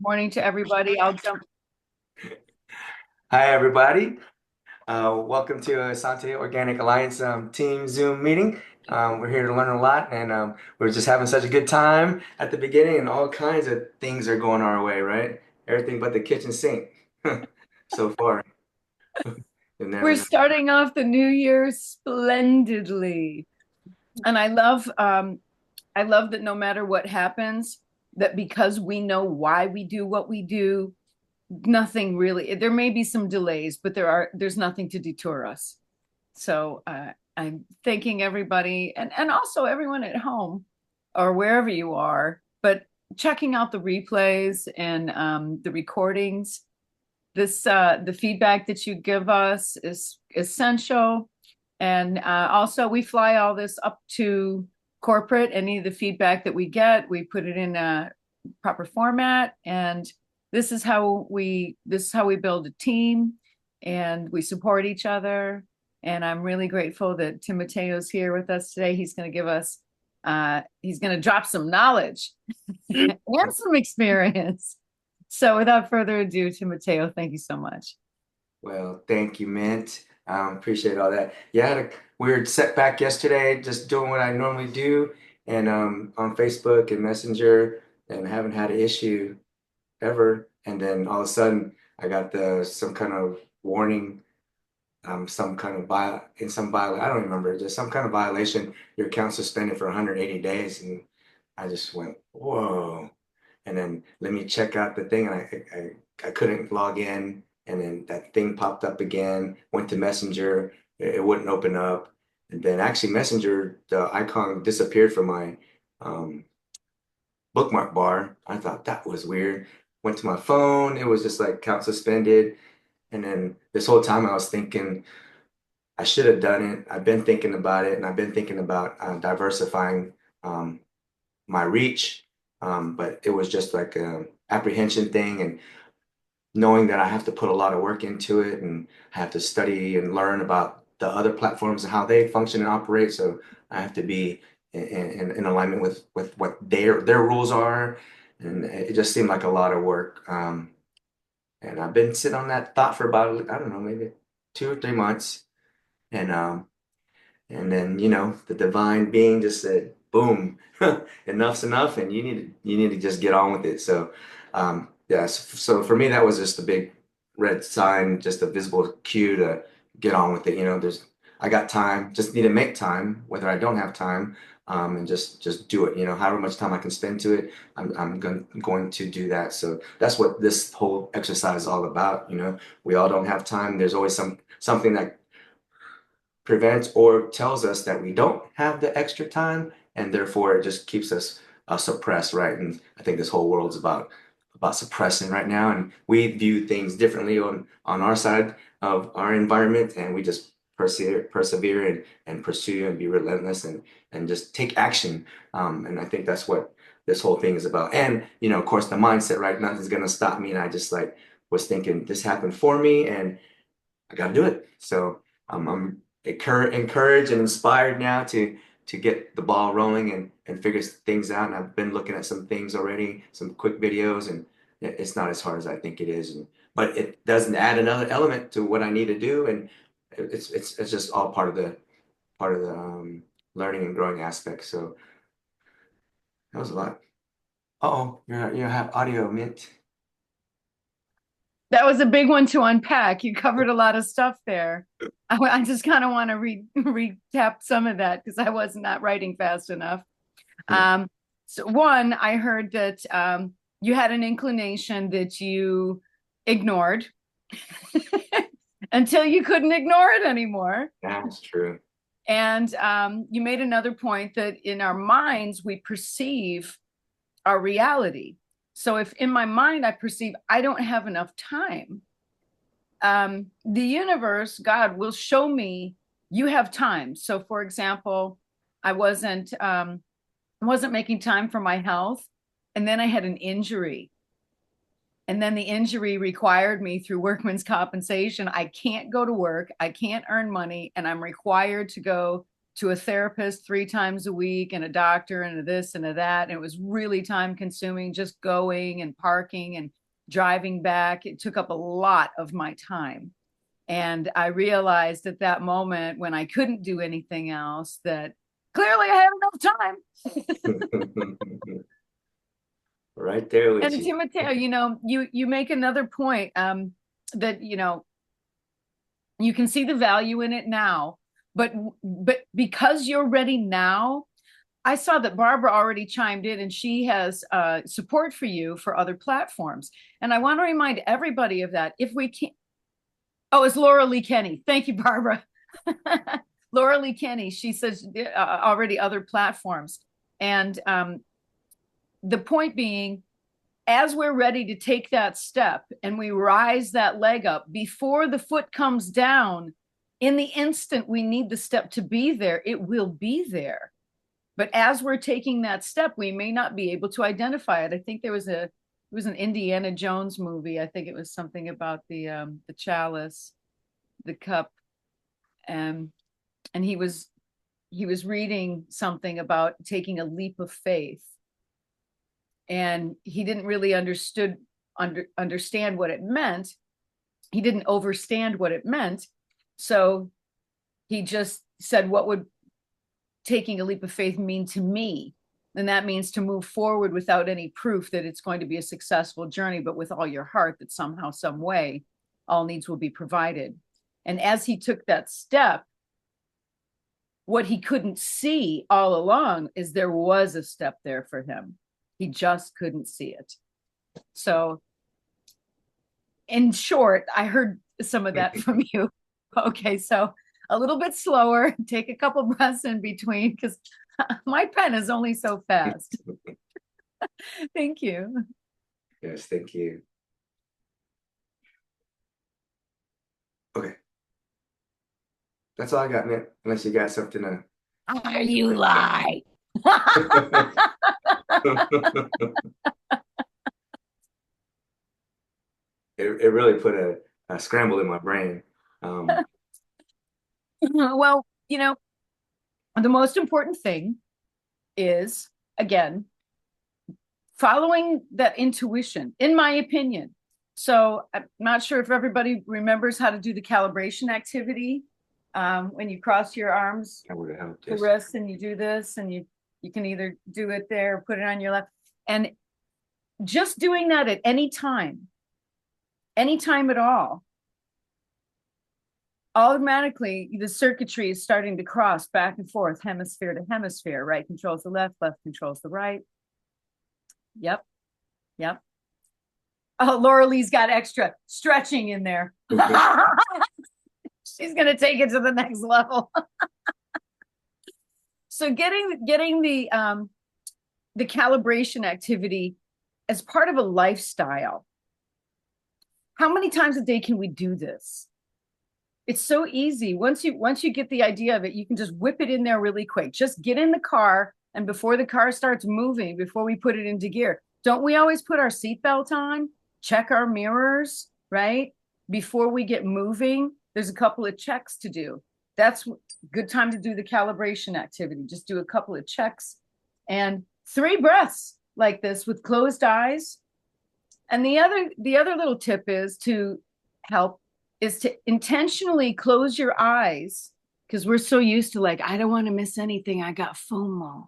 Morning to everybody. I'll jump. Hi, everybody. Welcome to Asante Organic Alliance team Zoom meeting. We're here to learn a lot, and we're just having such a good time at the beginning, and all kinds of things are going our way, right? Everything but the kitchen sink so far. You never We're know. starting off the new year splendidly. And I love that no matter what happens, that because we know why we do what we do, nothing really, there may be some delays, but there's nothing to deter us. So I'm thanking everybody and also everyone at home or wherever you are, but checking out the replays and the recordings. The feedback that you give us is essential. And also we fly all this up to corporate. Any of the feedback that we get, we put it in a proper format. And this is how we build a team and we support each other. And I'm really grateful that Timoteo's here with us today. He's going to drop some knowledge and some experience. So without further ado, Timoteo, thank you so much. Well, thank you, Mint. Appreciate all that. Yeah, I had a weird setback yesterday, just doing what I normally do, and on Facebook and Messenger, and haven't had an issue ever. And then all of a sudden, I got the some kind of warning, some kind of I don't remember, just some kind of violation. Your account suspended for 180 days, and I just went, whoa. And then let me check out the thing, and I couldn't log in, and then that thing popped up again. Went to Messenger, it wouldn't open up, and then actually Messenger, the icon disappeared from my um, bookmark bar. I thought that was weird. Went to my phone, it was just like count suspended. And then this whole time I was thinking I should have done it. I've been thinking about it, and I've been thinking about diversifying um, my reach. But it was just like a apprehension thing, and knowing that I have to put a lot of work into it, and I have to study and learn about the other platforms and how they function and operate. So I have to be in alignment with what their rules are, and it just seemed like a lot of work. And I've been sitting on that thought for about, I don't know, maybe 2 or 3 months, and and then the divine being just said, "Boom, enough's enough, and you need to just get on with it." So, yeah. So for me, that was just a big red sign, just a visible cue to get on with it. I got time. Just need to make time, whether I don't have time, and just do it. However much time I can spend to it, I'm going to do that. So that's what this whole exercise is all about. We all don't have time. There's always something that prevents or tells us that we don't have the extra time, and therefore it just keeps us suppressed, right? And I think this whole world's about suppressing right now, and we view things differently on our side of our environment, and we just persevere and pursue and be relentless and just take action. And I think that's what this whole thing is about. And of course, the mindset, right? Nothing's gonna stop me, and I just like was thinking this happened for me, and I got to do it. So I'm encouraged and inspired now to get the ball rolling and figure things out. And I've been looking at some things already, some quick videos, and it's not as hard as I think it is. But it doesn't add another element to what I need to do, and it's just all part of the learning and growing aspect. So that was a lot. Uh-oh, you have audio, Mint. That was a big one to unpack. You covered a lot of stuff there. I just kind of want to recap some of that because I was not writing fast enough. Um, so one, I heard that you had an inclination that you ignored until you couldn't ignore it anymore. That's true. And you made another point that in our minds, we perceive our reality. So if in my mind I perceive I don't have enough time, the universe, God, will show me you have time. So, for example, I wasn't making time for my health, and then I had an injury, and then the injury required me through workman's compensation. I can't go to work, I can't earn money, and I'm required to go to a therapist 3 times a week and a doctor and a this and a that. And it was really time consuming, just going and parking and driving back. It took up a lot of my time. And I realized at that moment when I couldn't do anything else that clearly I have enough time. Right there with And you. Timoteo, you make another point, that you can see the value in it now, but because you're ready now, I saw that Barbara already chimed in and she has support for you for other platforms. And I want to remind everybody of that. If we can't, oh, it's Laura Lee Kenny. Thank you, Barbara. Laura Lee Kenny, she says already other platforms. And the point being, as we're ready to take that step and we rise that leg up before the foot comes down, in the instant we need the step to be there, it will be there. But as we're taking that step, we may not be able to identify it. I think it was an Indiana Jones movie. I think it was something about the chalice, the cup, and he was reading something about taking a leap of faith, and he didn't really understand what it meant. He didn't overstand what it meant, so he just said, "What would taking a leap of faith mean to me?" And that means to move forward without any proof that it's going to be a successful journey, but with all your heart that somehow, some way, all needs will be provided. And as he took that step, what he couldn't see all along is there was a step there for him. He just couldn't see it. So, in short, I heard some of that from you. Okay, so a little bit slower, take a couple breaths in between because my pen is only so fast. Thank you. Yes, thank you. Okay. That's all I got, man. Unless you got something to. Are you lie? It really put a scramble in my brain. Um, Well, the most important thing is, again, following that intuition, in my opinion. So I'm not sure if everybody remembers how to do the calibration activity. When you cross your arms, that would have helped. the Yes. wrist, and you do this, and you can either do it there, or put it on your left, and just doing that at any time at all, automatically the circuitry is starting to cross back and forth, hemisphere to hemisphere. Right controls the left controls the right. Yep. Oh, Laura Lee's got extra stretching in there. She's going to take it to the next level. So getting the calibration activity as part of a lifestyle. How many times a day can we do this? It's so easy. Once you get the idea of it, you can just whip it in there really quick. Just get in the car, and before the car starts moving, before we put it into gear, don't we always put our seatbelt on? Check our mirrors, right? Before we get moving, there's a couple of checks to do. That's a good time to do the calibration activity. Just do a couple of checks and 3 breaths like this with closed eyes. And the other little tip is to intentionally close your eyes, because we're so used to, like, I don't want to miss anything, I got FOMO.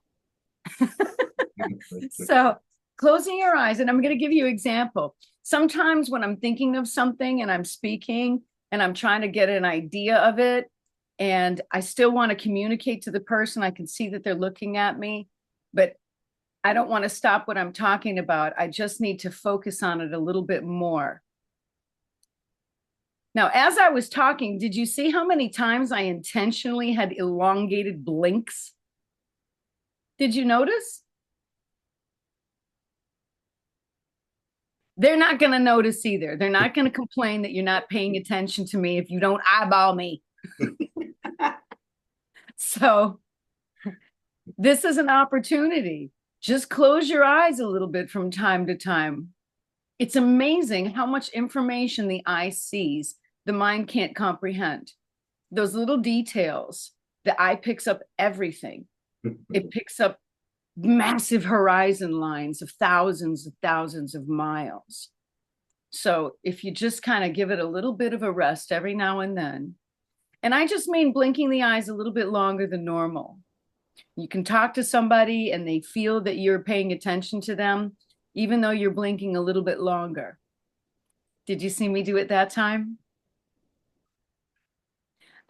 So closing your eyes, and I'm going to give you an example. Sometimes when I'm thinking of something and I'm speaking and I'm trying to get an idea of it, and I still want to communicate to the person, I can see that they're looking at me, but I don't want to stop what I'm talking about. I just need to focus on it a little bit more. Now, as I was talking, did you see how many times I intentionally had elongated blinks? Did you notice? They're not going to notice either. They're not going to complain that you're not paying attention to me if you don't eyeball me. So this is an opportunity. Just close your eyes a little bit from time to time. It's amazing how much information the eye sees, the mind can't comprehend. Those little details. the eye picks up everything. It picks up massive horizon lines of thousands of miles. So if you just kind of give it a little bit of a rest every now and then, and I just mean blinking the eyes a little bit longer than normal. You can talk to somebody and they feel that you're paying attention to them, even though you're blinking a little bit longer. Did you see me do it that time?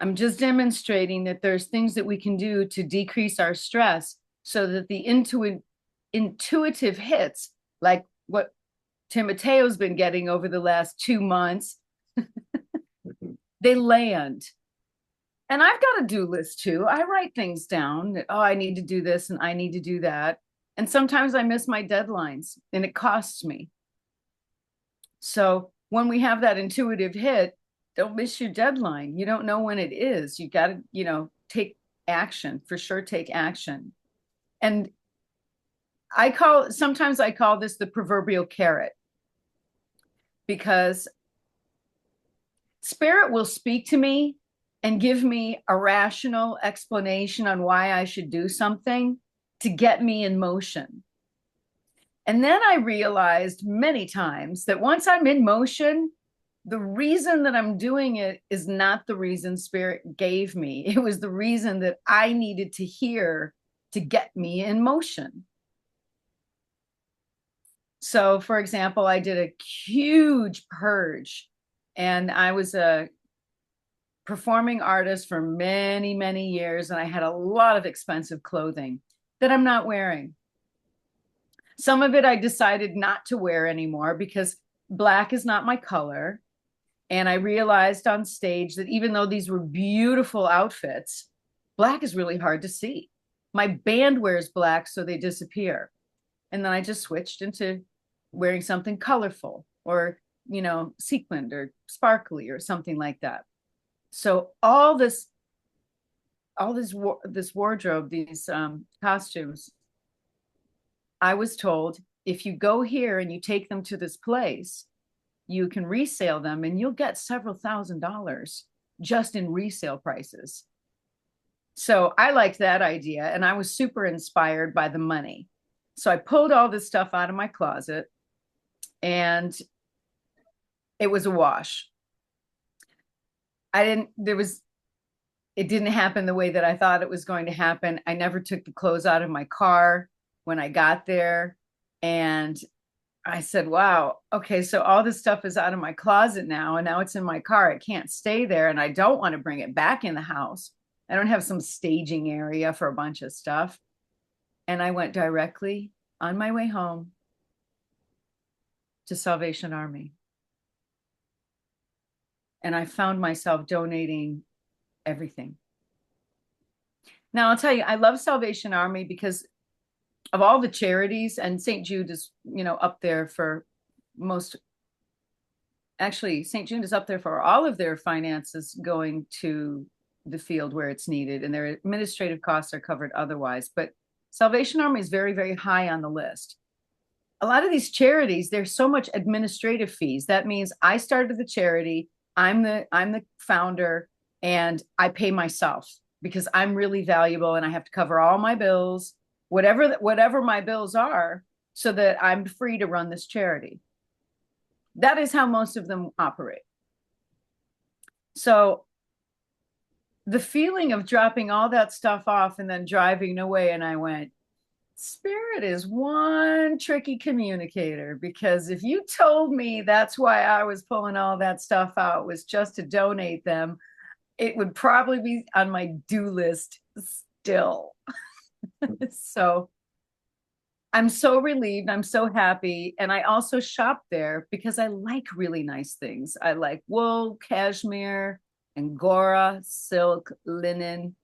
I'm just demonstrating that there's things that we can do to decrease our stress so that the intuitive hits, like what Timoteo's been getting over the last 2 months, they land. And I've got a do list too. I write things down that, oh, I need to do this and I need to do that. And sometimes I miss my deadlines and it costs me. So when we have that intuitive hit, don't miss your deadline. You don't know when it is. You got to, take action, for sure, take action. And sometimes I call this the proverbial carrot, because spirit will speak to me and give me a rational explanation on why I should do something to get me in motion. And then I realized many times that once I'm in motion, the reason that I'm doing it is not the reason spirit gave me. It was the reason that I needed to hear to get me in motion. So, for example, I did a huge purge, and I was a performing artist for many, many years, and I had a lot of expensive clothing that I'm not wearing. Some of it I decided not to wear anymore because black is not my color. And I realized on stage that even though these were beautiful outfits, black is really hard to see. My band wears black, so they disappear. And then I just switched into wearing something colorful or, sequined or sparkly or something like that. So this wardrobe, these costumes, I was told, if you go here and you take them to this place, you can resale them and you'll get several $1,000s just in resale prices. So I liked that idea and I was super inspired by the money. So I pulled all this stuff out of my closet and it was a wash. It didn't happen the way that I thought it was going to happen. I never took the clothes out of my car when I got there. And I said, wow, okay, so all this stuff is out of my closet now, and now it's in my car. It can't stay there, and I don't want to bring it back in the house. I don't have some staging area for a bunch of stuff. And I went directly on my way home to Salvation Army. And I found myself donating everything. Now, I'll tell you, I love Salvation Army because of all the charities, and St. Jude is, up there for most. Actually, St. Jude is up there for all of their finances going to the field where it's needed, and their administrative costs are covered otherwise. But Salvation Army is very, very high on the list. A lot of these charities, there's so much administrative fees. That means I started the charity, I'm the founder, and I pay myself because I'm really valuable and I have to cover all my bills, whatever my bills are, so that I'm free to run this charity. That is how most of them operate. So the feeling of dropping all that stuff off and then driving away, and I went, Spirit is one tricky communicator, because if you told me that's why I was pulling all that stuff out was just to donate them, it would probably be on my do list still. So I'm so relieved. I'm so happy. And I also shop there because I like really nice things. I like wool, cashmere, Angora, silk, linen,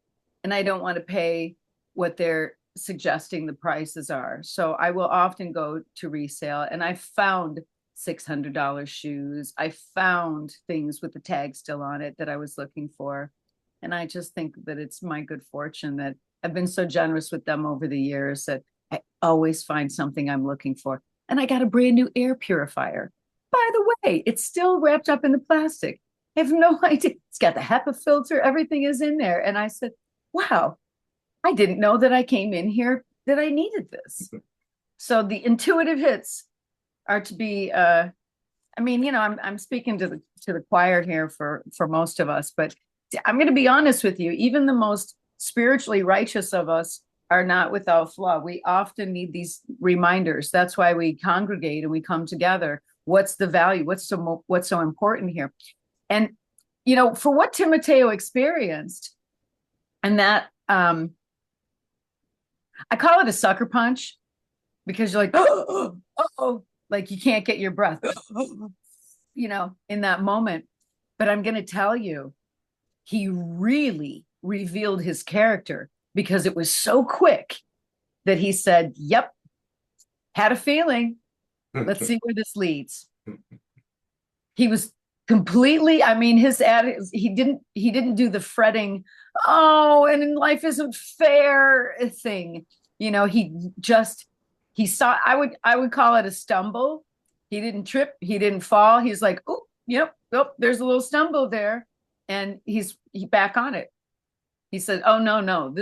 and I don't want to pay what they're suggesting the prices are. So I will often go to resale, and I found $600 shoes. I found things with the tag still on it that I was looking for. And I just think that it's my good fortune that I've been so generous with them over the years that I always find something I'm looking for. And I got a brand new air purifier. By the way, it's still wrapped up in the plastic. I have no idea. It's got the HEPA filter. Everything is in there. And I said, wow, I didn't know that I came in here that I needed this. So the intuitive hits are to be I mean, I'm speaking to the choir here for most of us, but I'm going to be honest with you. Even the most spiritually righteous of us are not without flaw. We often need these reminders. That's why we congregate and we come together. What's the value? What's so important here? And for what Timoteo experienced, and that I call it a sucker punch because you're like, oh, like you can't get your breath, in that moment. But I'm going to tell you, he really revealed his character because it was so quick that he said, yep, had a feeling. Let's see where this leads. He was completely, I mean, his attitude, he didn't do the fretting, oh, and life isn't fair thing. He just he saw, I would call it a stumble. He didn't trip, he didn't fall. He's like, oh, yep, oh, there's a little stumble there. And he back on it. He said, oh no,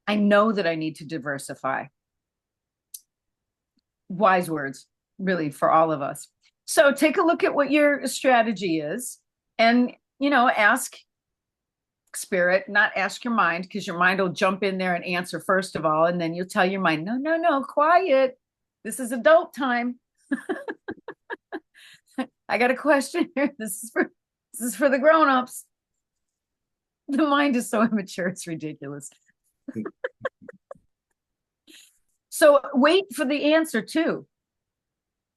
I know that I need to diversify. Wise words, really, for all of us. So take a look at what your strategy is and, ask spirit, not ask your mind, because your mind will jump in there and answer first of all. And then you'll tell your mind, no, quiet. This is adult time. I got a question here. This is for the grown-ups. The mind is so immature, it's ridiculous. So wait for the answer too.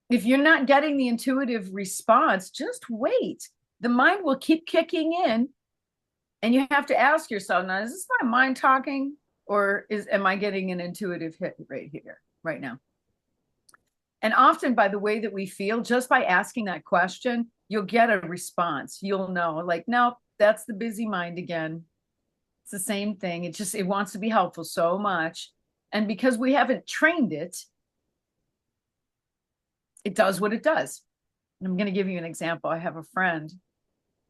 If you're not getting the intuitive response, just wait. The mind will keep kicking in, and you have to ask yourself, now, is this my mind talking, or am I getting an intuitive hit right here, right now? And often by the way that we feel, just by asking that question, you'll get a response. You'll know, like, no, that's the busy mind again. It's the same thing. It wants to be helpful so much. And because we haven't trained it, it does what it does. And I'm going to give you an example. I have a friend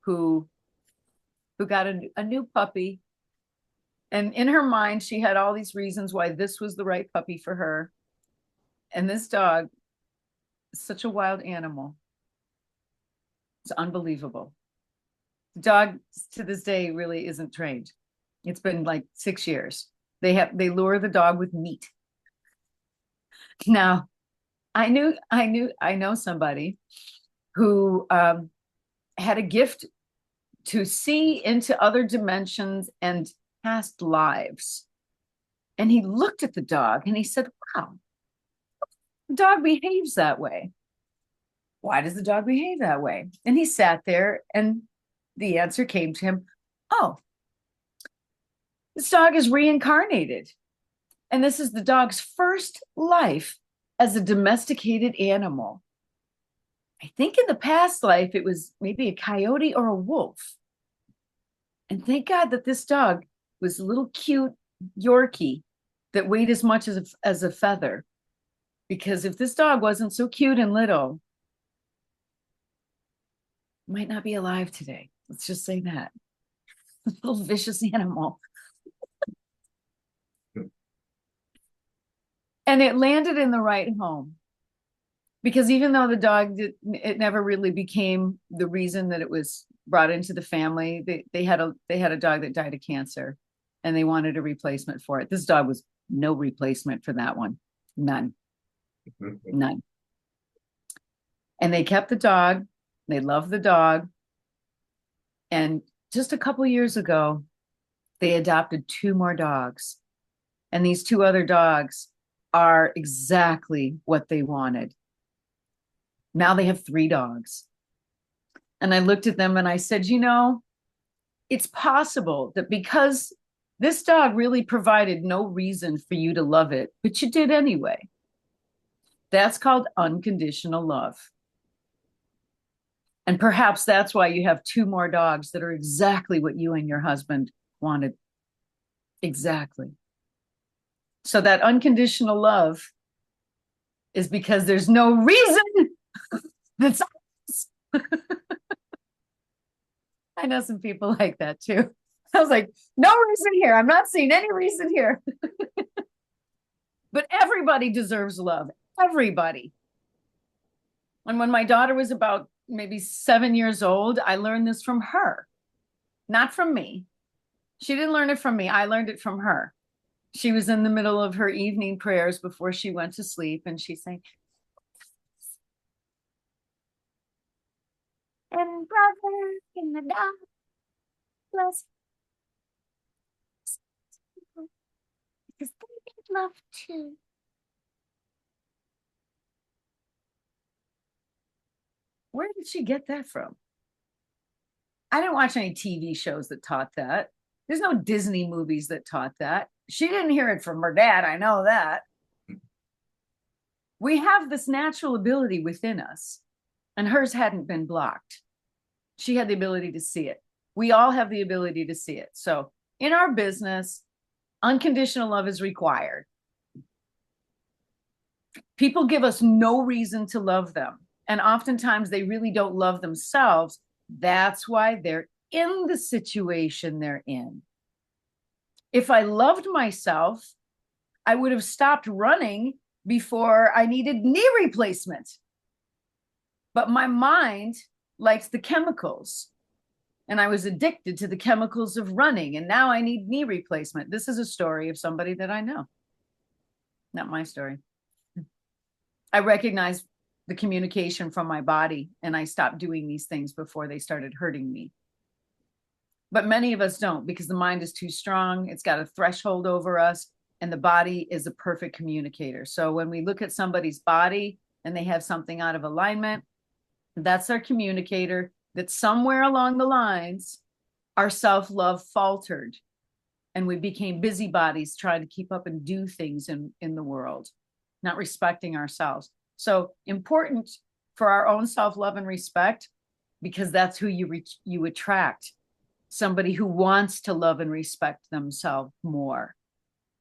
who got a new puppy. And in her mind, she had all these reasons why this was the right puppy for her. And this dog is such a wild animal. It's unbelievable. The dog to this day really isn't trained. It's been like 6 years. They lure the dog with meat. Now, I know somebody who had a gift to see into other dimensions and past lives. And he looked at the dog and he said, wow, the dog behaves that way. Why does the dog behave that way? And he sat there and the answer came to him, oh, this dog is reincarnated. And this is the dog's first life as a domesticated animal. I think in the past life, it was maybe a coyote or a wolf. And thank God that this dog was a little cute Yorkie that weighed as much as a feather. Because if this dog wasn't so cute and little, it might not be alive today. Let's just say that. Little vicious animal. And it landed in the right home. Because even though the dog it never really became the reason that it was brought into the family, they had a dog that died of cancer, and they wanted a replacement for it. This dog was no replacement for that one, none. And they kept the dog. They loved the dog, and just a couple years ago, they adopted 2 more dogs, and these 2 other dogs are exactly what they wanted. Now they have 3 dogs. And I looked at them and I said, it's possible that because this dog really provided no reason for you to love it, but you did anyway. That's called unconditional love. And perhaps that's why you have 2 more dogs that are exactly what you and your husband wanted. Exactly. So that unconditional love is because there's no reason. That's I know some people like that too. I was like, no reason here. I'm not seeing any reason here. But everybody deserves love. Everybody. And when my daughter was about maybe 7 years old, I learned this from her, not from me. She didn't learn it from me. I learned it from her. She was in the middle of her evening prayers before she went to sleep, and she's saying, and brother in the dark, bless people, because they need love too. Where did she get that from? I didn't watch any TV shows that taught that. There's no Disney movies that taught that. She didn't hear it from her dad. I know that. We have this natural ability within us, and hers hadn't been blocked. She had the ability to see it. We all have the ability to see it. So in our business, unconditional love is required. People give us no reason to love them. And oftentimes they really don't love themselves. That's why they're in the situation they're in. If I loved myself, I would have stopped running before I needed knee replacement. But my mind likes the chemicals. And I was addicted to the chemicals of running. And now I need knee replacement. This is a story of somebody that I know. Not my story. I recognize the communication from my body, and I stopped doing these things before they started hurting me. But many of us don't, because the mind is too strong. It's got a threshold over us, and the body is a perfect communicator. So when we look at somebody's body and they have something out of alignment, that's our communicator, that somewhere along the lines, our self-love faltered, and we became busybodies trying to keep up and do things in the world, not respecting ourselves. So important for our own self-love and respect, because that's who you attract. Somebody who wants to love and respect themselves more,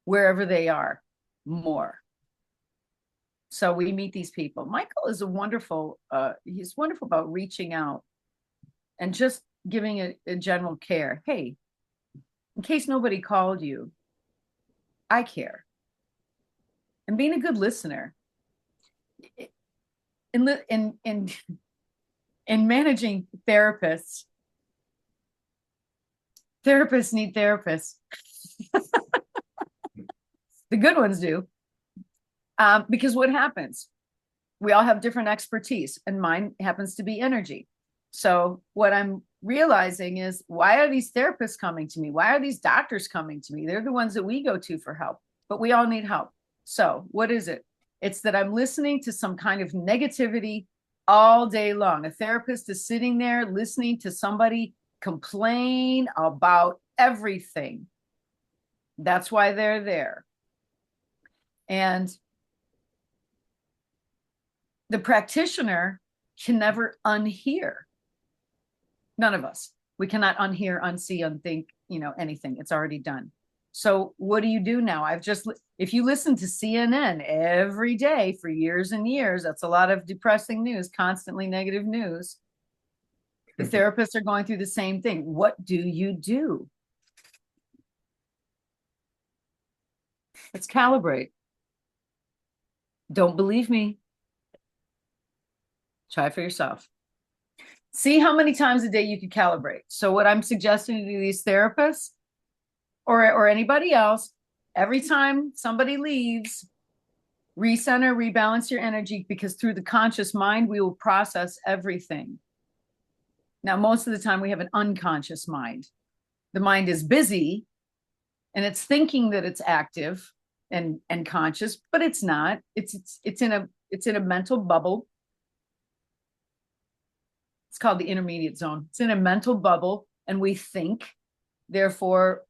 wherever they are, more. So we meet these people. Michael is he's wonderful about reaching out and just giving a general care. Hey, in case nobody called you, I care. And being a good listener. In managing therapists need therapists. The good ones do. Because what happens? We all have different expertise, and mine happens to be energy. So what I'm realizing is, why are these therapists coming to me? Why are these doctors coming to me? They're the ones that we go to for help, but we all need help. So what is it? It's that I'm listening to some kind of negativity all day long. A therapist is sitting there listening to somebody complain about everything. That's why they're there. And the practitioner can never unhear. None of us. We cannot unhear, unsee, unthink, anything. It's already done. So what do you do now? If you listen to CNN every day for years and years, that's a lot of depressing news, constantly negative news. The therapists are going through the same thing. What do you do? Let's calibrate. Don't believe me. Try for yourself. See how many times a day you can calibrate. So what I'm suggesting to these therapists or anybody else, every time somebody leaves, recenter, rebalance your energy, because through the conscious mind, we will process everything. Now, most of the time we have an unconscious mind. The mind is busy and it's thinking that it's active and conscious, but it's not. It's in a mental bubble. It's called the intermediate zone. It's in a mental bubble, and we think, therefore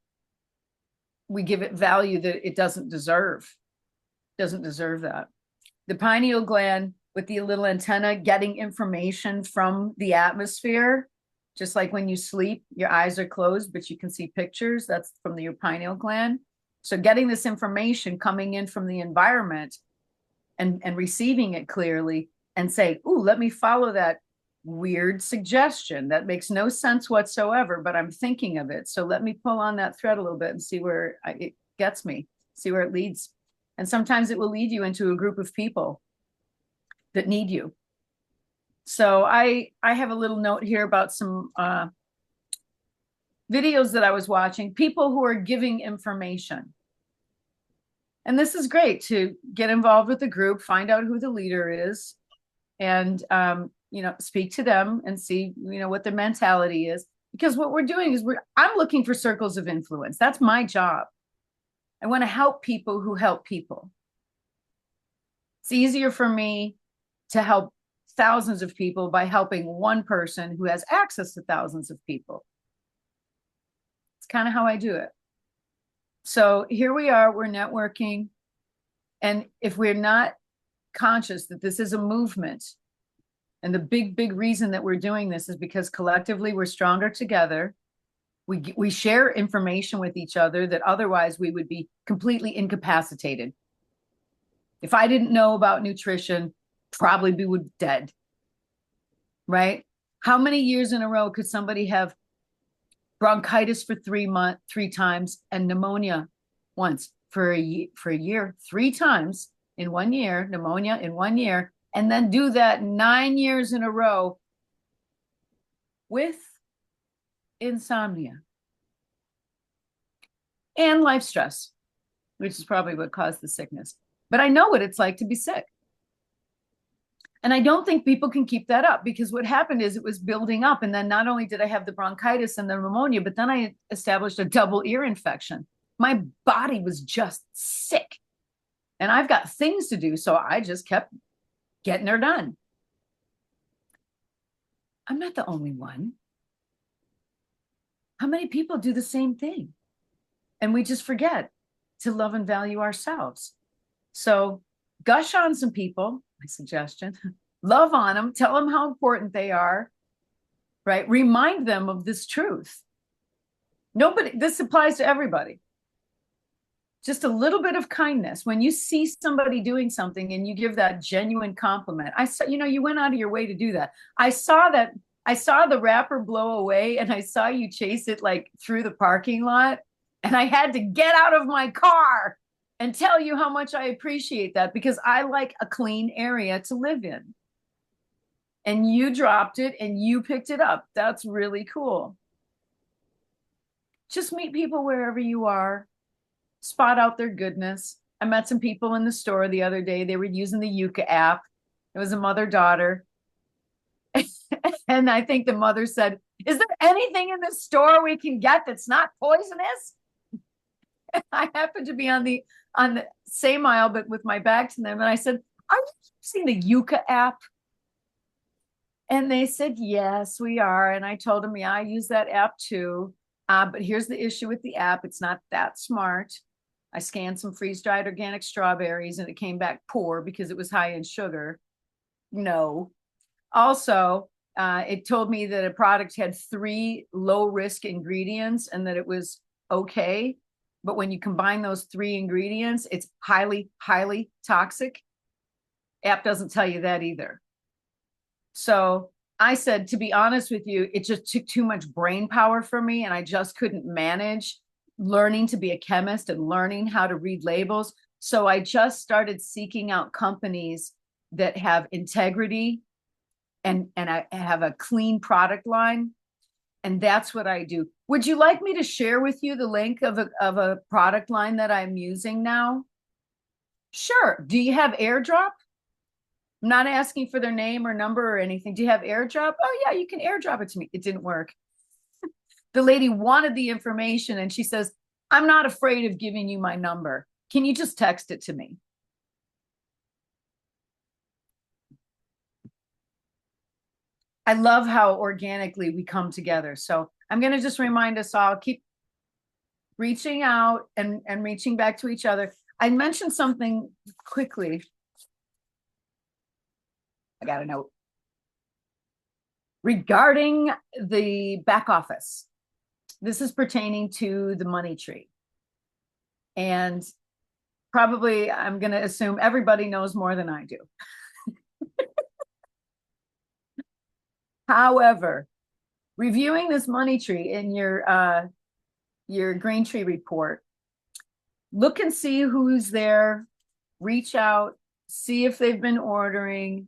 we give it value that it doesn't deserve. Doesn't deserve that. The pineal gland with the little antenna getting information from the atmosphere, just like when you sleep, your eyes are closed, but you can see pictures. That's from your pineal gland. So getting this information coming in from the environment and receiving it clearly and say, ooh, let me follow that weird suggestion that makes no sense whatsoever, but I'm thinking of it. So let me pull on that thread a little bit and see where it gets me, see where it leads. And sometimes it will lead you into a group of people that need you. So I have a little note here about some videos that I was watching, people who are giving information. And this is great to get involved with the group, find out who the leader is, and speak to them and see what their mentality is. Because what we're doing is I'm looking for circles of influence. That's my job. I want to help people who help people. It's easier for me to help thousands of people by helping one person who has access to thousands of people. It's kind of how I do it. So here we are, we're networking. And if we're not conscious that this is a movement, and the big reason that we're doing this is because collectively we're stronger together. We share information with each other that otherwise we would be completely incapacitated. If I didn't know about nutrition, probably we would be dead. Right? How many years in a row could somebody have bronchitis for 3 months, 3 times, and pneumonia once for a year, 3 times in 1 year, pneumonia in 1 year, and then do that 9 years in a row with insomnia and life stress, which is probably what caused the sickness. But I know what it's like to be sick. And I don't think people can keep that up, because what happened is it was building up. And then not only did I have the bronchitis and the pneumonia, but then I established a double ear infection. My body was just sick. And I've got things to do. So I just kept getting her done. I'm not the only one. How many people do the same thing? And we just forget to love and value ourselves. So gush on some people, my suggestion. Love on them, tell them how important they are, right? Remind them of this truth. This applies to everybody. Just a little bit of kindness. When you see somebody doing something and you give that genuine compliment, I saw, you went out of your way to do that. I saw the wrapper blow away, and I saw you chase it like through the parking lot, and I had to get out of my car and tell you how much I appreciate that, because I like a clean area to live in. And you dropped it and you picked it up. That's really cool. Just meet people wherever you are. Spot out their goodness. I met some people in the store the other day. They were using the Yucca app. It was a mother-daughter. And I think the mother said, "Is there anything in the store we can get that's not poisonous?" I happened to be on the same aisle, but with my back to them. And I said, "Are you using the Yucca app?" And they said, "Yes, we are." And I told them, "Yeah, I use that app too. But here's the issue with the app. It's not that smart. I scanned some freeze-dried organic strawberries and it came back poor because it was high in sugar. No. Also, it told me that a product had 3 low-risk ingredients and that it was okay. But when you combine those 3 ingredients, it's highly, highly toxic. App doesn't tell you that either." So I said, to be honest with you, it just took too much brain power for me, and I just couldn't manage learning to be a chemist and learning how to read labels. So I just started seeking out companies that have integrity and I have a clean product line. And that's what I do. Would you like me to share with you the link of a product line that I'm using now? Sure. Do you have AirDrop? I'm not asking for their name or number or anything. Do you have AirDrop? Oh, yeah, you can AirDrop it to me. It didn't work. The lady wanted the information and she says, "I'm not afraid of giving you my number. Can you just text it to me?" I love how organically we come together. So I'm going to just remind us all, keep reaching out and reaching back to each other. I mentioned something quickly. I got a note regarding the back office. This is pertaining to the money tree. And probably I'm going to assume everybody knows more than I do. However, reviewing this money tree in your green tree report, look and see who's there, reach out, see if they've been ordering.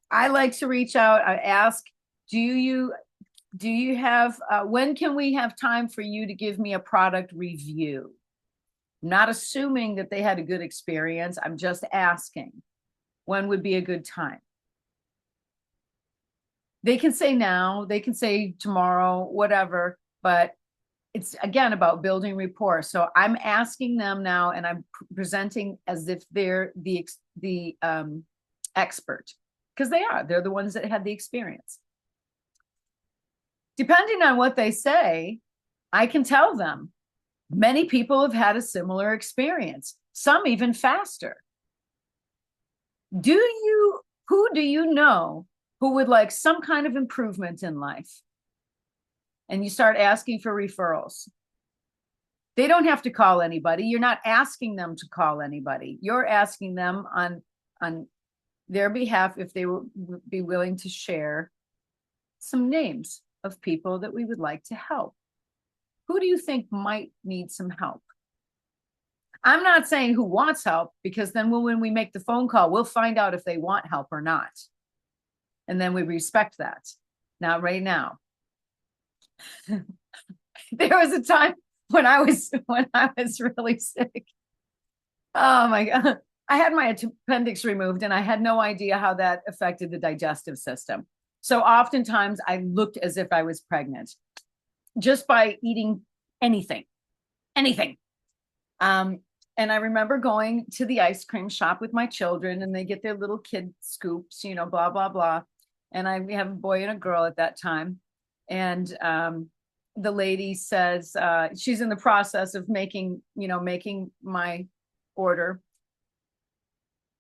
I like to reach out. I ask, do you have when can we have time for you to give me a product review? I'm not assuming that they had a good experience. I'm just asking when would be a good time. They can say now, they can say tomorrow, whatever, but it's again about building rapport. So I'm asking them now, and I'm presenting as if they're the expert, because they are. They're the ones that had the experience. Depending on what they say, I can tell them many people have had a similar experience, some even faster. Who do you know who would like some kind of improvement in life? And you start asking for referrals. They don't have to call anybody. You're not asking them to call anybody. You're asking them on their behalf if they will be willing to share some names of people that we would like to help. Who do you think might need some help? I'm not saying who wants help, because then when we make the phone call, we'll find out if they want help or not. And then we respect that. Not right now. There was a time when I was really sick. Oh my God. I had my appendix removed and I had no idea how that affected the digestive system. So oftentimes I looked as if I was pregnant just by eating anything, anything. And I remember going to the ice cream shop with my children, and they get their little kid scoops, blah, blah, blah. And I have a boy and a girl at that time. And the lady says, she's in the process of making my order.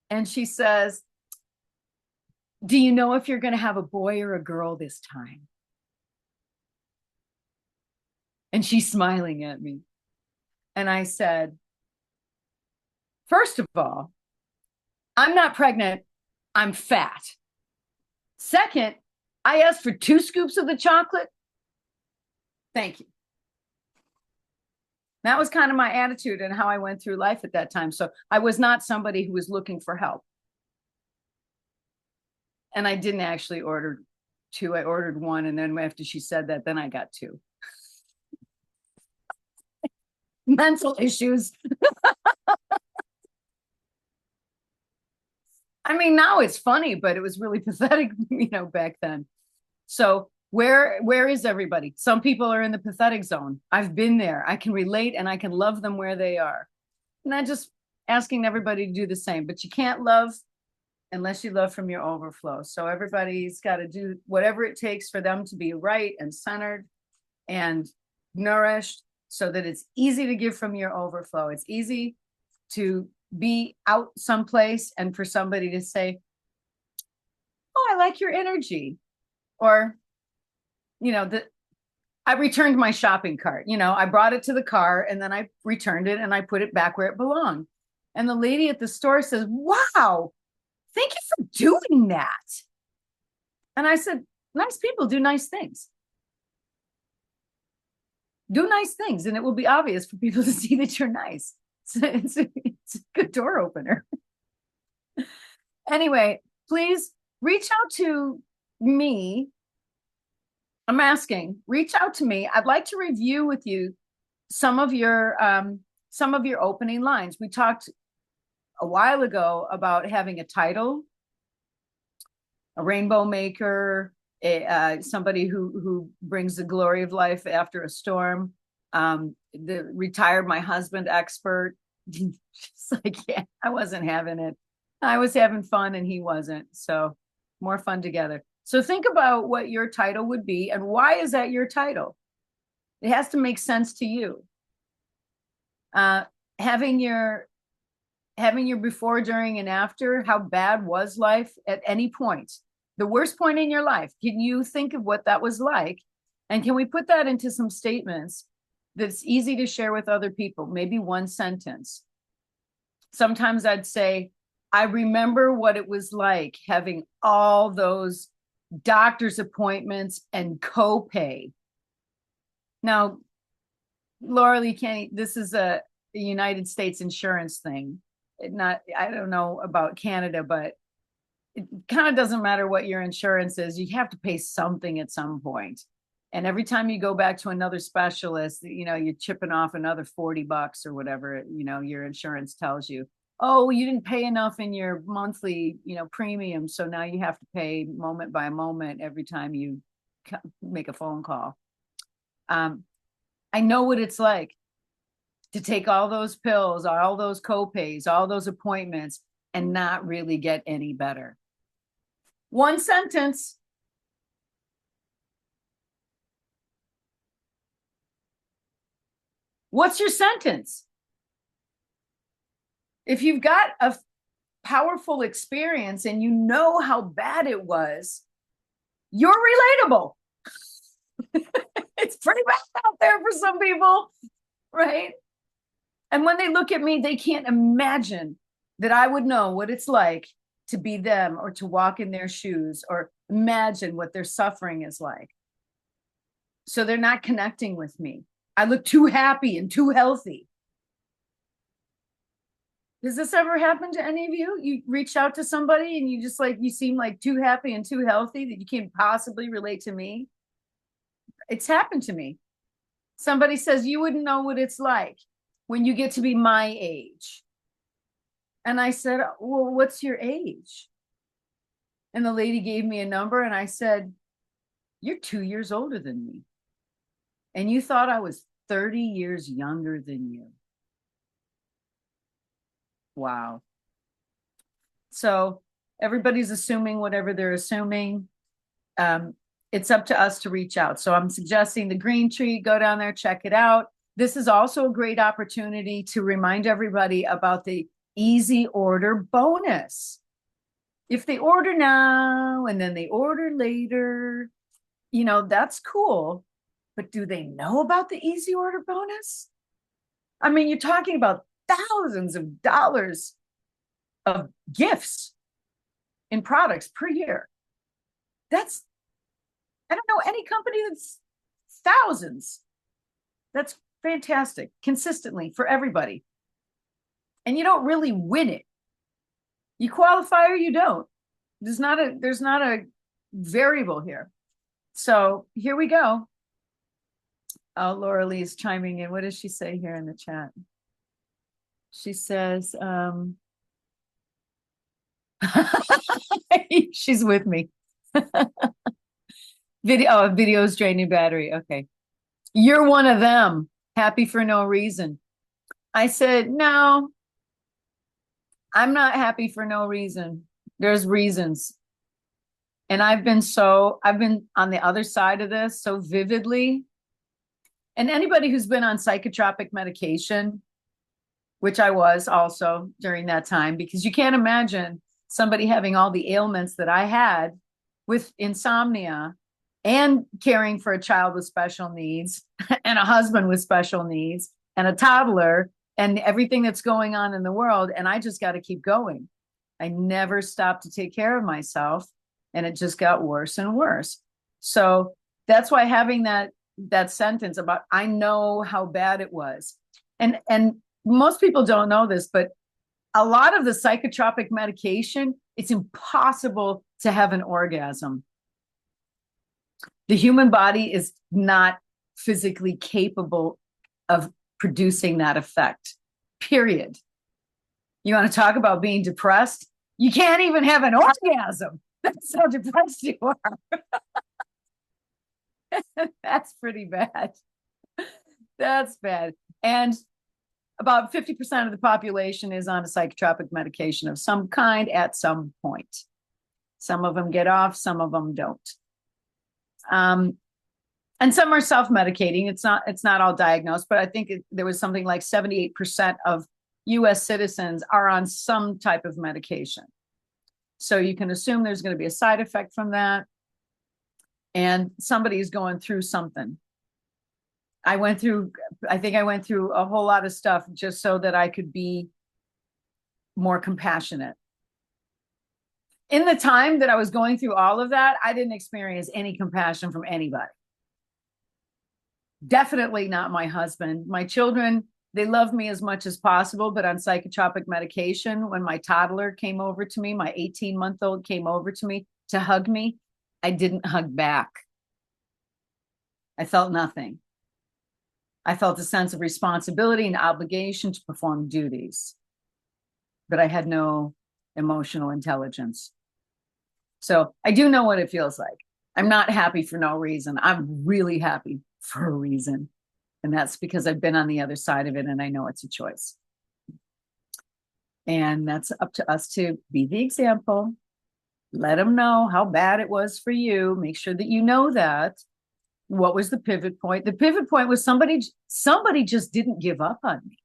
And she says, do you know if you're going to have a boy or a girl this time? And she's smiling at me. And I said, first of all, I'm not pregnant. I'm fat. Second, I asked for 2 scoops of the chocolate. Thank you. That was kind of my attitude and how I went through life at that time. So I was not somebody who was looking for help. And I didn't actually order 2. I ordered 1. And then after she said that, then I got 2. Mental issues. I mean, now it's funny, but it was really pathetic, back then. So where is everybody? Some people are in the pathetic zone. I've been there. I can relate and I can love them where they are. Not just asking everybody to do the same, but you can't love unless you love from your overflow. So everybody's got to do whatever it takes for them to be right and centered and nourished, so that it's easy to give from your overflow. It's easy to be out someplace and for somebody to say, oh, I like your energy. Or, I returned my shopping cart. I brought it to the car and then I returned it and I put it back where it belonged. And the lady at the store says, wow, thank you for doing that. And I said, nice people do nice things. Do nice things, and it will be obvious for people to see that you're nice. It's a good door opener. Anyway, please reach out to me. I'm asking, reach out to me. I'd like to review with you some of your opening lines. We talked a while ago about having a title, a rainbow maker, somebody who brings the glory of life after a storm, the retired my husband expert. Just like, yeah, I wasn't having it. I was having fun and he wasn't. So more fun together. So think about what your title would be and why is that your title? It has to make sense to you. Having your before, during, and after, how bad was life at any point? The worst point in your life. Can you think of what that was like? And can we put that into some statements that's easy to share with other people? Maybe one sentence. Sometimes I'd say, I remember what it was like having all those doctor's appointments, and copay. Now, Laura Lee Kenny, this is a United States insurance thing. Not, I don't know about Canada, but it kind of doesn't matter what your insurance is. You have to pay something at some point. And every time you go back to another specialist, you're chipping off another $40 or whatever, your insurance tells you. Oh, you didn't pay enough in your monthly, premium. So now you have to pay moment by moment every time you make a phone call. I know what it's like to take all those pills, all those copays, all those appointments, and not really get any better. One sentence. What's your sentence? If you've got a powerful experience and you know how bad it was, you're relatable. It's pretty bad out there for some people, right? And when they look at me, they can't imagine that I would know what it's like to be them or to walk in their shoes or imagine what their suffering is like. So they're not connecting with me. I look too happy and too healthy. Does this ever happen to any of you? You reach out to somebody and you seem like too happy and too healthy that you can't possibly relate to me? It's happened to me. Somebody says, you wouldn't know what it's like when you get to be my age. And I said, well, what's your age? And the lady gave me a number and I said, you're 2 years older than me. And you thought I was 30 years younger than you. Wow. So everybody's assuming whatever they're assuming. It's up to us to reach out. So I'm suggesting the Green Tree, go down there, check it out. This is also a great opportunity to remind everybody about the easy order bonus. If they order now and then they order later, that's cool. But do they know about the easy order bonus? I mean, you're talking about thousands of dollars of gifts in products per year. I don't know any company that's thousands. That's fantastic, consistently for everybody. And you don't really win it. You qualify or you don't. There's not a variable here. So here we go. Oh, Laura Lee is chiming in. What does she say here in the chat? She says, she's with me. Videos draining battery. Okay. You're one of them. Happy for no reason. I said, no, I'm not happy for no reason. There's reasons. And I've been on the other side of this so vividly. And anybody who's been on psychotropic medication, which I was also during that time, because you can't imagine somebody having all the ailments that I had with insomnia and caring for a child with special needs and a husband with special needs and a toddler and everything that's going on in the world. And I just got to keep going. I never stopped to take care of myself, and it just got worse and worse. So that's why having that sentence about, I know how bad it was. And most people don't know this, but a lot of the psychotropic medication, it's impossible to have an orgasm. The human body is not physically capable of producing that effect, period. You want to talk about being depressed? You can't even have an orgasm. That's how depressed you are. That's pretty bad. That's bad. And about 50% of the population is on a psychotropic medication of some kind at some point. Some of them get off, some of them don't. And some are self-medicating. It's not all diagnosed, but I think there was something like 78% of US citizens are on some type of medication. So you can assume there's going to be a side effect from that. And somebody's going through something. I think I went through a whole lot of stuff just so that I could be more compassionate. In the time that I was going through all of that, I didn't experience any compassion from anybody. Definitely not my husband. My children, they love me as much as possible, but on psychotropic medication, when my toddler came over to me, my 18-month-old came over to me to hug me, I didn't hug back. I felt nothing. I felt a sense of responsibility and obligation to perform duties, but I had no emotional intelligence. So I do know what it feels like. I'm not happy for no reason. I'm really happy for a reason. And that's because I've been on the other side of it and I know it's a choice. And that's up to us to be the example. Let them know how bad it was for you. Make sure that you know that. What was the pivot point? The pivot point was somebody just didn't give up on me.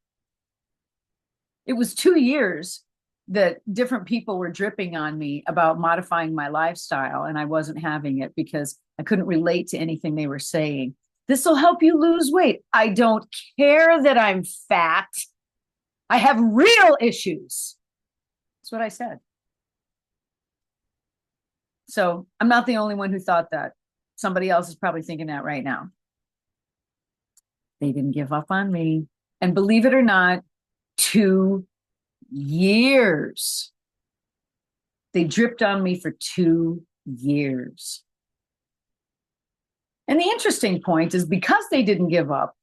It was 2 years that different people were dripping on me about modifying my lifestyle, and I wasn't having it because I couldn't relate to anything they were saying. This will help you lose weight. I don't care that I'm fat. I have real issues. That's what I said. So I'm not the only one who thought that. Somebody else is probably thinking that right now. They didn't give up on me. And believe it or not, 2 years. They dripped on me for 2 years. And the interesting point is because they didn't give up,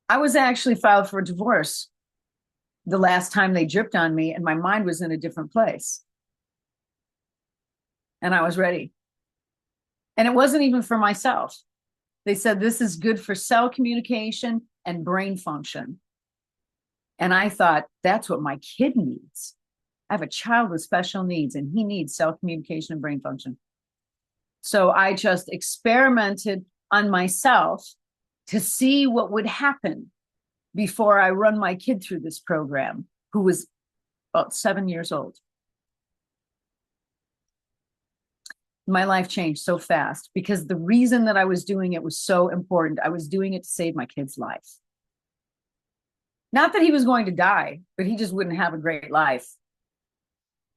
I was actually filed for divorce the last time they dripped on me, and my mind was in a different place. And I was ready. And it wasn't even for myself. They said this is good for cell communication and brain function. And I thought, that's what my kid needs. I have a child with special needs, and he needs cell communication and brain function. So I just experimented on myself to see what would happen before I run my kid through this program, who was about 7 years old. My life changed so fast because the reason that I was doing it was so important. I was doing it to save my kid's life. Not that he was going to die, but he just wouldn't have a great life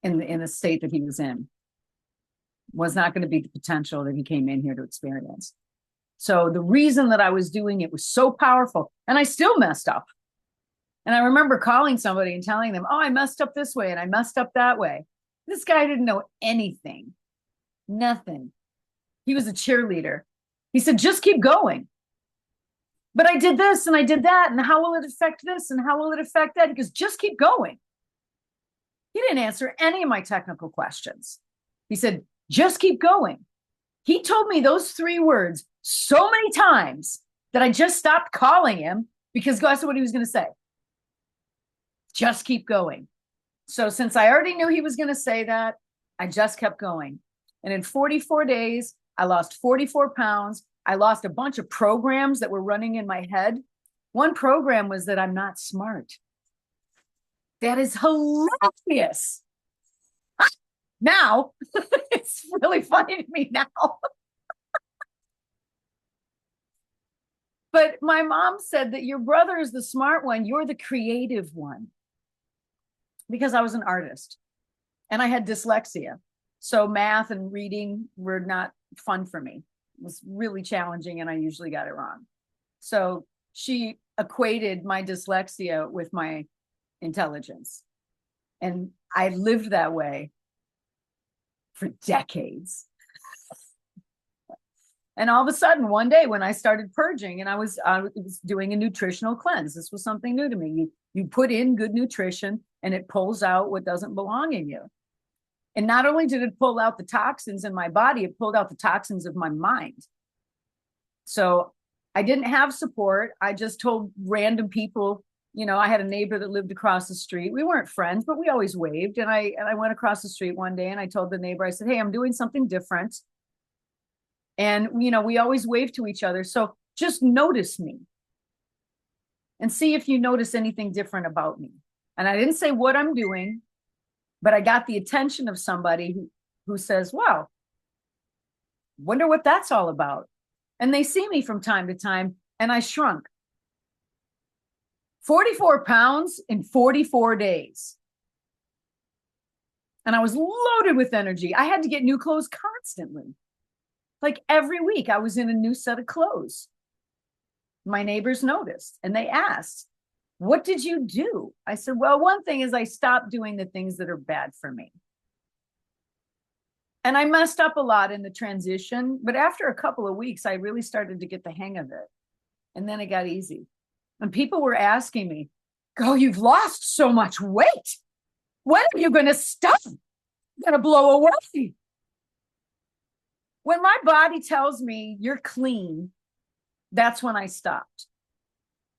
in the state that he was in. Was not going to be the potential that he came in here to experience. So the reason that I was doing it was so powerful, and I still messed up. And I remember calling somebody and telling them, oh, I messed up this way and I messed up that way. This guy didn't know anything, nothing. He was a cheerleader. He said, just keep going. But I did this and I did that. And how will it affect this? And how will it affect that? Because just keep going. He didn't answer any of my technical questions. He said, just keep going. He told me those 3 words so many times that I just stopped calling him because guess what he was going to say? Just keep going. So since I already knew he was going to say that, I just kept going. And in 44 days, I lost 44 pounds. I lost a bunch of programs that were running in my head. One program was that I'm not smart. That is hilarious. Now, it's really funny to me now. But my mom said that your brother is the smart one. You're the creative one. Because I was an artist and I had dyslexia. So math and reading were not fun for me. It was really challenging and I usually got it wrong. So she equated my dyslexia with my intelligence. And I lived that way for decades. And all of a sudden, one day when I started purging and I was doing a nutritional cleanse, this was something new to me. You put in good nutrition and it pulls out what doesn't belong in you. And not only did it pull out the toxins in my body, it pulled out the toxins of my mind. So I didn't have support. I just told random people, I had a neighbor that lived across the street. We weren't friends, but we always waved. And I went across the street one day and I told the neighbor, I said, hey, I'm doing something different. And, we always wave to each other. So just notice me and see if you notice anything different about me. And I didn't say what I'm doing, but I got the attention of somebody who says, wow, wonder what that's all about. And they see me from time to time and I shrunk 44 pounds in 44 days. and I was loaded with energy. I had to get new clothes constantly. Like every week, I was in a new set of clothes. My neighbors noticed and they asked, "What did you do?" I said, "Well, one thing is I stopped doing the things that are bad for me." And I messed up a lot in the transition, but after a couple of weeks, I really started to get the hang of it. And then it got easy. And people were asking me, "Oh, you've lost so much weight. When are you going to stop? You're going to blow away." When my body tells me you're clean, that's when I stopped.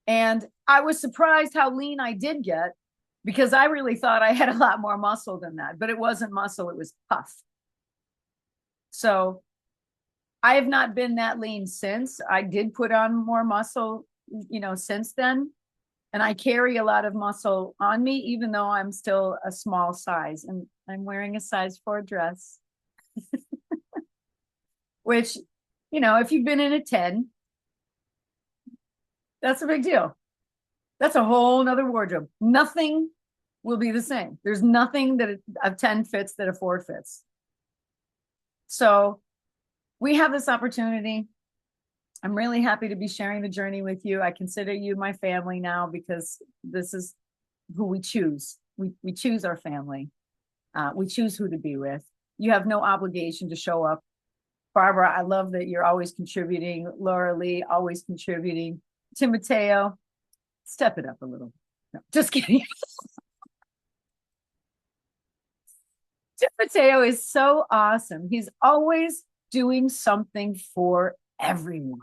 And I was surprised how lean I did get because I really thought I had a lot more muscle than that, but it wasn't muscle, it was puff. So I have not been that lean since. I did put on more muscle, since then. And I carry a lot of muscle on me, even though I'm still a small size. And I'm wearing a size 4 dress, which, if you've been in a 10, that's a big deal. That's a whole nother wardrobe. Nothing will be the same. There's nothing that a 10 fits that a 4 fits. So we have this opportunity. I'm really happy to be sharing the journey with you. I consider you my family now because this is who we choose. We choose our family. We choose who to be with. You have no obligation to show up. Barbara, I love that you're always contributing. Laura Lee, always contributing. Tim Mateo, step it up a little. No, just kidding. Tim Mateo is so awesome. He's always doing something for everyone.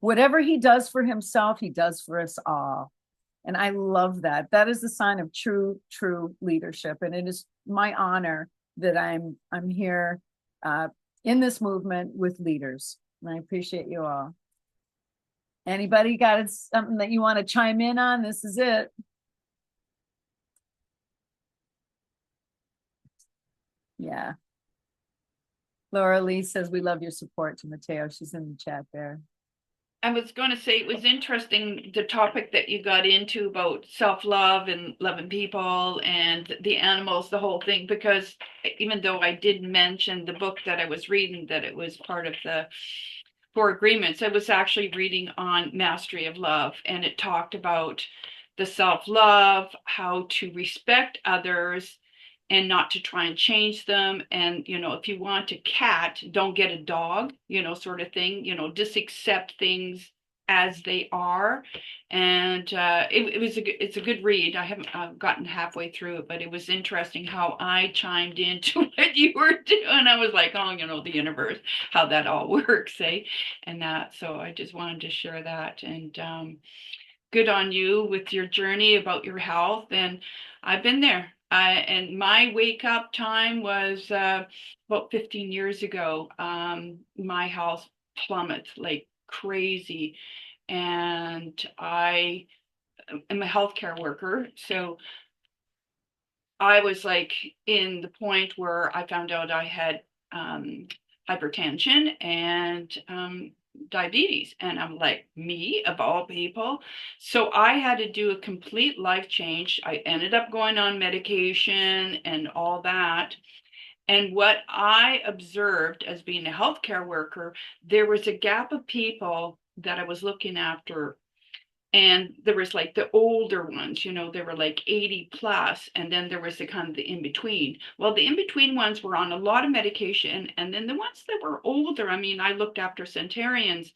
Whatever he does for himself, he does for us all. And I love that. That is the sign of true, true leadership. And it is my honor that I'm here in this movement with leaders. And I appreciate you all. Anybody got something that you want to chime in on? This is it. Yeah. Laura Lee says, "We love your support to Mateo." She's in the chat there. I was going to say it was interesting the topic that you got into about self-love and loving people and the animals, the whole thing, because even though I did mention the book that I was reading, that it was part of the Four Agreements, I was actually reading on mastery of love, and it talked about the self-love, how to respect others and not to try and change them. And, if you want a cat, don't get a dog, sort of thing, just accept things as they are. And it's a good read. I haven't gotten halfway through it, but it was interesting how I chimed into what you were doing. I was like, oh, the universe, how that all works, eh? And that, so I just wanted to share that. And good on you with your journey about your health. And I've been there. And my wake up time was about 15 years ago. My health plummets like crazy. And I am a healthcare worker. So I was like in the point where I found out I had hypertension and diabetes. And I'm like, me of all people. So I had to do a complete life change. I ended up going on medication and all that. And what I observed as being a healthcare worker, there was a gap of people that I was looking after, and there was like the older ones, they were like 80 plus, and then there was the kind of the in between. Well, the in between ones were on a lot of medication, and then the ones that were older, I mean, I looked after centenarians,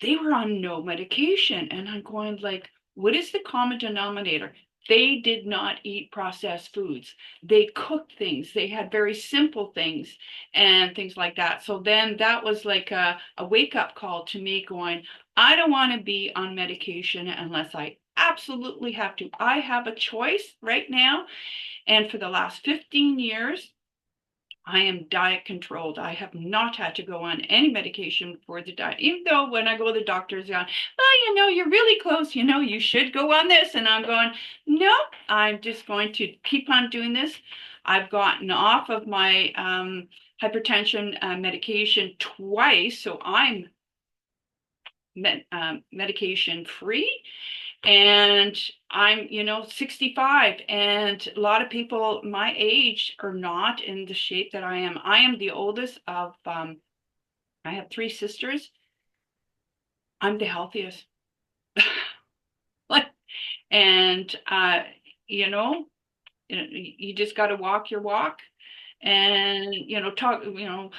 they were on no medication. And I'm going like, what is the common denominator? They did not eat processed foods. They cooked things. They had very simple things and things like that. So then that was like a wake up call to me going, I don't want to be on medication unless I absolutely have to. I have a choice right now. And for the last 15 years, I am diet controlled. I have not had to go on any medication for the diet, even though when I go to the doctors, they're going, well, you're really close. You should go on this. And I'm going, no, I'm just going to keep on doing this. I've gotten off of my hypertension medication twice. So I'm medication free. And I'm, 65, and a lot of people my age are not in the shape that I am. I am the oldest of, I have three sisters. I'm the healthiest. Like, and, you know, you just got to walk your walk and, talk,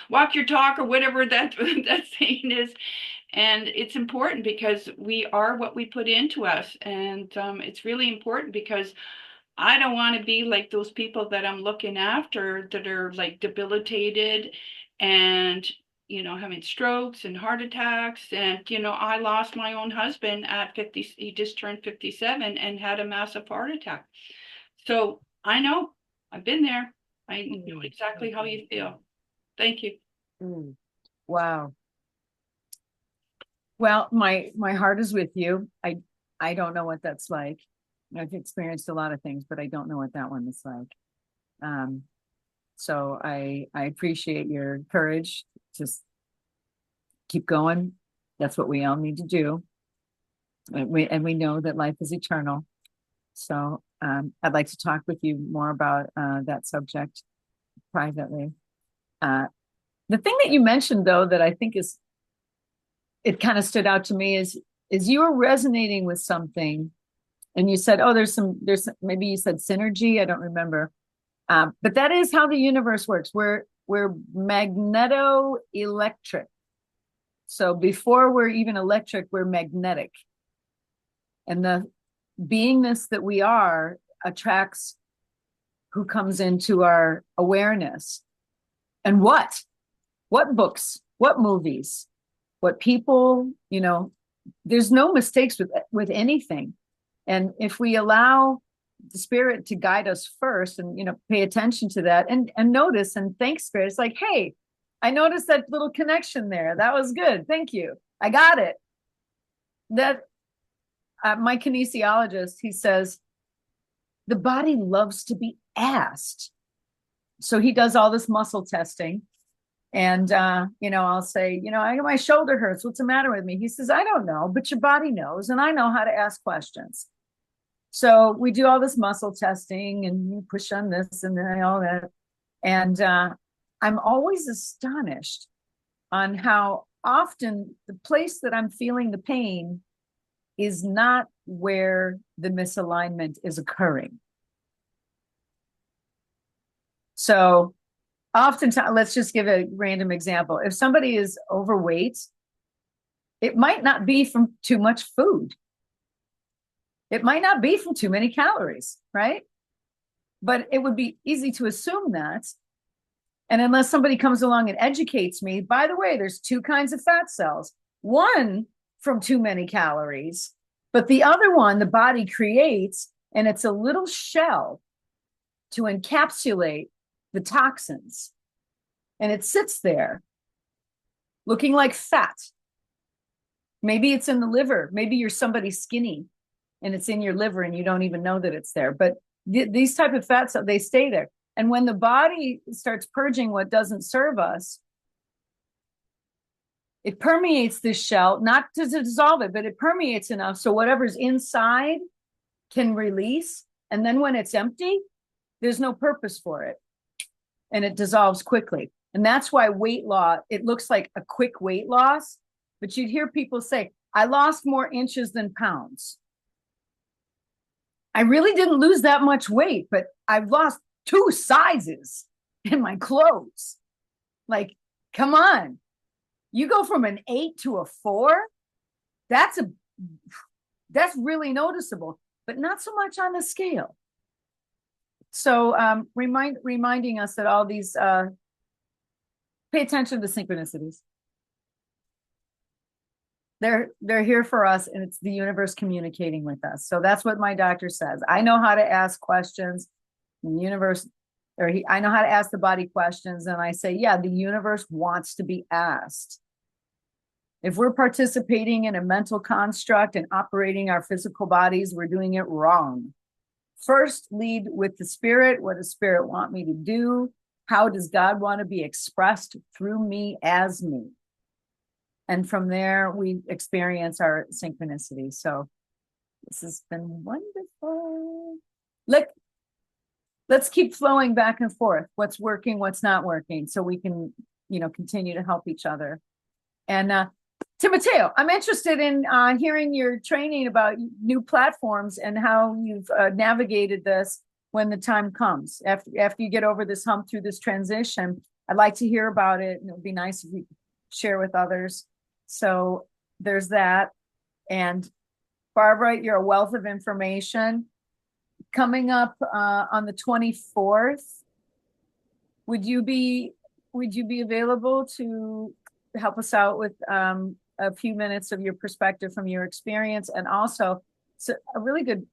walk your talk, or whatever that, that saying is. And it's important because we are what we put into us. And it's really important because I don't want to be like those people that I'm looking after that are like debilitated and, having strokes and heart attacks. And, I lost my own husband at 50. He just turned 57 and had a massive heart attack. So I know, I've been there. I know exactly how you feel. Thank you. Wow. Well, my heart is with you. I don't know what that's like. I've experienced a lot of things, but I don't know what that one is like. So I appreciate your courage. Just keep going. That's what we all need to do. And we know that life is eternal. So I'd like to talk with you more about that subject privately. The thing that you mentioned, though, that I think it kind of stood out to me is you were resonating with something, and you said, "Oh, there's maybe you said synergy. I don't remember, but that is how the universe works. We're magneto-electric. So before we're even electric, we're magnetic, and the beingness that we are attracts who comes into our awareness. And what books, what movies, what people, there's no mistakes with anything. And if we allow the spirit to guide us first and, pay attention to that and notice and thank spirit, it's like, hey, I noticed that little connection there. That was good. Thank you. I got it. That my kinesiologist, he says, the body loves to be asked. So he does all this muscle testing. And, I'll say, my shoulder hurts. What's the matter with me? He says, I don't know, but your body knows. And I know how to ask questions. So we do all this muscle testing and you push on this and then all that. And I'm always astonished on how often the place that I'm feeling the pain is not where the misalignment is occurring. So oftentimes, let's just give a random example. If somebody is overweight, it might not be from too much food. It might not be from too many calories, right? But it would be easy to assume that. And unless somebody comes along and educates me, by the way, there's two kinds of fat cells. One from too many calories, but the other one the body creates, and it's a little shell to encapsulate the toxins. And it sits there looking like fat. Maybe it's in the liver. Maybe you're somebody skinny and it's in your liver and you don't even know that it's there. But these type of fats, they stay there. And when the body starts purging what doesn't serve us, it permeates this shell, not to dissolve it, but it permeates enough so whatever's inside can release. And then when it's empty, there's no purpose for it. And it dissolves quickly. And that's why weight loss, it looks like a quick weight loss, but you'd hear people say, I lost more inches than pounds. I really didn't lose that much weight, but I've lost 2 sizes in my clothes. Like, come on. You go from an 8 to a 4. That's really noticeable, but not so much on the scale. So reminding us that all these, pay attention to the synchronicities. They're here for us, and it's the universe communicating with us. So that's what my doctor says. I know how to ask questions. The universe, I know how to ask the body questions, and I say, yeah, the universe wants to be asked. If we're participating in a mental construct and operating our physical bodies, we're doing it wrong. First, lead with the spirit. What does spirit want me to do? How does God want to be expressed through me as me? And from there, we experience our synchronicity. So This has been wonderful. Let's keep flowing back and forth. What's working, what's not working, so we can, continue to help each other. And Timoteo, I'm interested in hearing your training about new platforms and how you've navigated this when the time comes. After you get over this hump through this transition, I'd like to hear about it, and it would be nice if you could share with others. So there's that. And Barbara, you're a wealth of information. Coming up on the 24th, would you be available to help us out with a few minutes of your perspective from your experience, and also a really good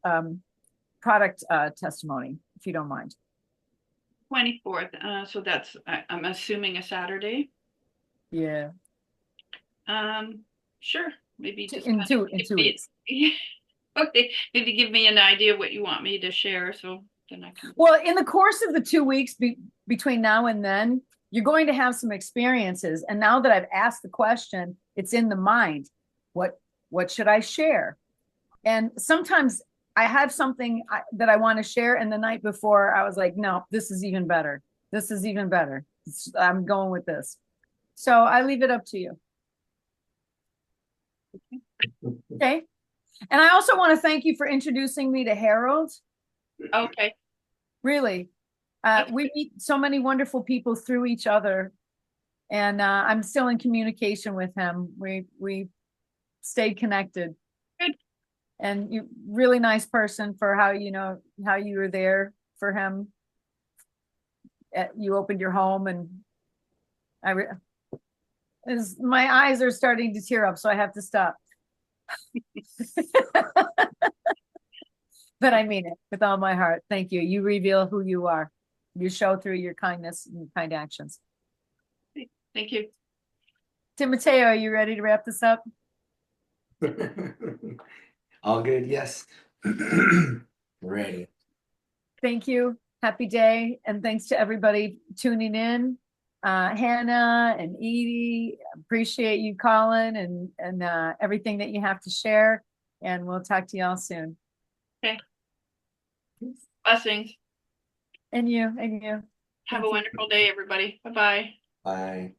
product testimony, if you don't mind? 24th. So that's, I'm assuming, a Saturday. Yeah. Sure. Maybe just In two weeks. Okay, maybe give me an idea of what you want me to share, so then I can. Well, in the course of the 2 weeks between now and then, you're going to have some experiences. And now that I've asked the question, it's in the mind. What should I share? And sometimes I have something that I want to share, and the night before I was like, no, this is even better. This is even better. I'm going with this. So I leave it up to you. Okay. And I also want to thank you for introducing me to Harold. Okay. Really. We meet so many wonderful people through each other, and I'm still in communication with him. We stayed connected. Good. And you really nice person for how you were there for him. You opened your home, and my eyes are starting to tear up, so I have to stop. But I mean it with all my heart. Thank you. You reveal who you are. You show through your kindness and kind actions. Thank you. Timoteo, are you ready to wrap this up? All good, yes. Ready. Thank you. Happy day. And thanks to everybody tuning in. Hannah and Edie, appreciate you calling and everything that you have to share. And we'll talk to y'all soon. Okay. Blessings. And you. Have a wonderful day, everybody. Bye-bye. Bye.